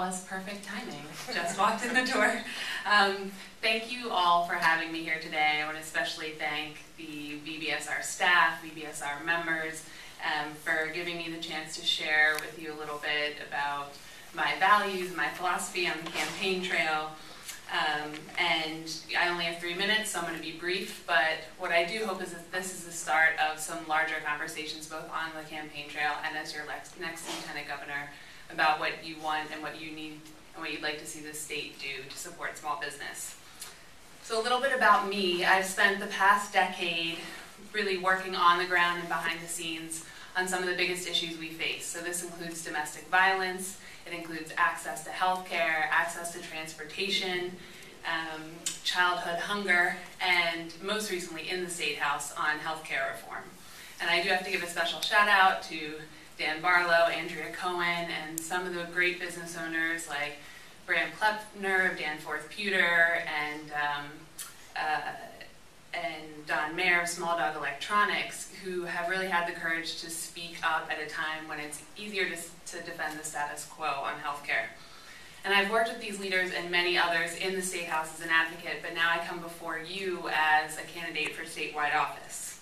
was perfect timing. Just walked in the door. Thank you all for having me here today. I want to especially thank the VBSR staff, VBSR members, for giving me the chance to share with you a little bit about my values, my philosophy on the campaign trail. And I only have 3 minutes, so I'm going to be brief, but what I do hope is that this is the start of some larger conversations both on the campaign trail and as your next Lieutenant Governor about what you want and what you need and what you'd like to see the state do to support small business. So a little bit about me. I've spent the past decade really working on the ground and behind the scenes on some of the biggest issues we face. So this includes domestic violence, it includes access to healthcare, access to transportation, childhood hunger, and most recently in the State House on healthcare reform. And I do have to give a special shout out to Dan Barlow, Andrea Cohen, and some of the great business owners like Bram Klepner of Danforth Pewter and Don Mayer of Small Dog Electronics, who have really had the courage to speak up at a time when it's easier to defend the status quo on healthcare. And I've worked with these leaders and many others in the State House as an advocate, but now I come before you as a candidate for statewide office.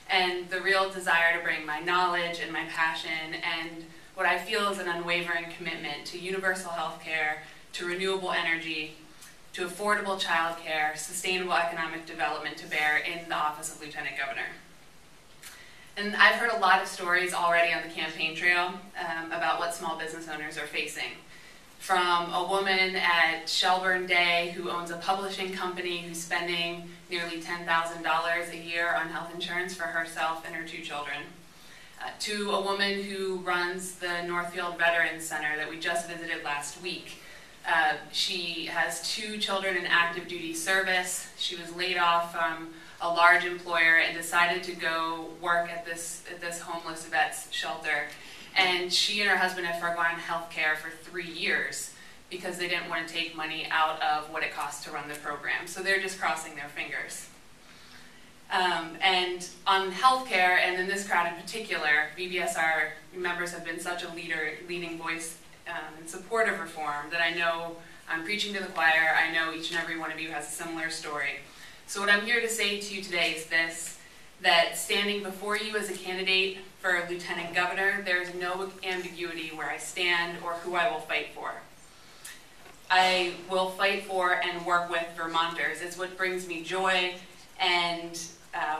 And the real desire to bring my knowledge and my passion and what I feel is an unwavering commitment to universal health care, to renewable energy, to affordable childcare, sustainable economic development to bear in the office of Lieutenant Governor. And I've heard a lot of stories already on the campaign trail about what small business owners are facing. From a woman at Shelburne Day who owns a publishing company who's spending nearly $10,000 a year on health insurance for herself and her 2 children, to a woman who runs the Northfield Veterans Center that we just visited last week. She has 2 children in active duty service. She was laid off from a large employer and decided to go work at this homeless vets shelter. And she and her husband have forgone health care for 3 years because they didn't want to take money out of what it costs to run the program. So they're just crossing their fingers. And on healthcare, and in this crowd in particular, VBSR members have been such a leading voice in support of reform that I know I'm preaching to the choir. I know each and every one of you has a similar story. So what I'm here to say to you today is this, that standing before you as a candidate for Lieutenant Governor, there is no ambiguity where I stand or who I will fight for. I will fight for and work with Vermonters. It's what brings me joy, and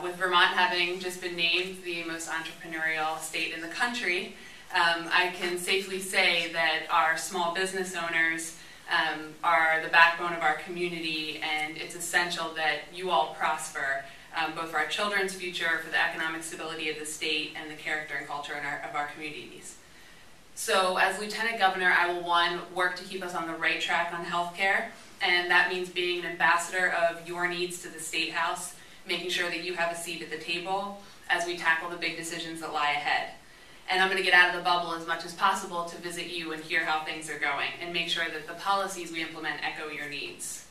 with Vermont having just been named the most entrepreneurial state in the country, I can safely say that our small business owners are the backbone of our community, and it's essential that you all prosper, both for our children's future, for the economic stability of the state, and the character and culture of our communities. So as Lieutenant Governor, I will, 1, work to keep us on the right track on healthcare, and that means being an ambassador of your needs to the State House, making sure that you have a seat at the table as we tackle the big decisions that lie ahead. And I'm going to get out of the bubble as much as possible to visit you and hear how things are going and make sure that the policies we implement echo your needs.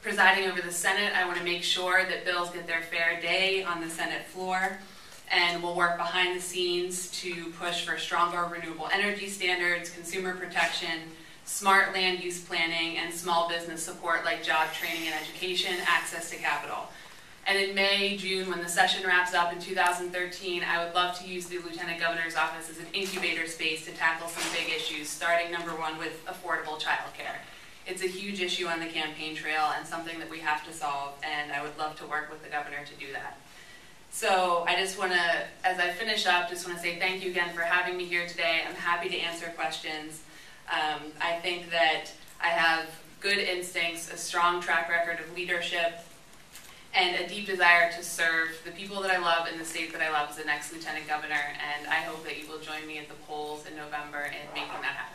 Presiding over the Senate, I want to make sure that bills get their fair day on the Senate floor, and we'll work behind the scenes to push for stronger renewable energy standards, consumer protection, smart land use planning, and small business support like job training and education, access to capital. And in May, June, when the session wraps up in 2013, I would love to use the Lieutenant Governor's office as an incubator space to tackle some big issues, starting #1 with affordable childcare. It's a huge issue on the campaign trail and something that we have to solve, and I would love to work with the governor to do that. So I just want to, as I finish up, just want to say thank you again for having me here today. I'm happy to answer questions. I think that I have good instincts, a strong track record of leadership, and a deep desire to serve the people that I love in the state that I love as the next Lieutenant Governor, and I hope that you will join me at the polls in November in making that happen.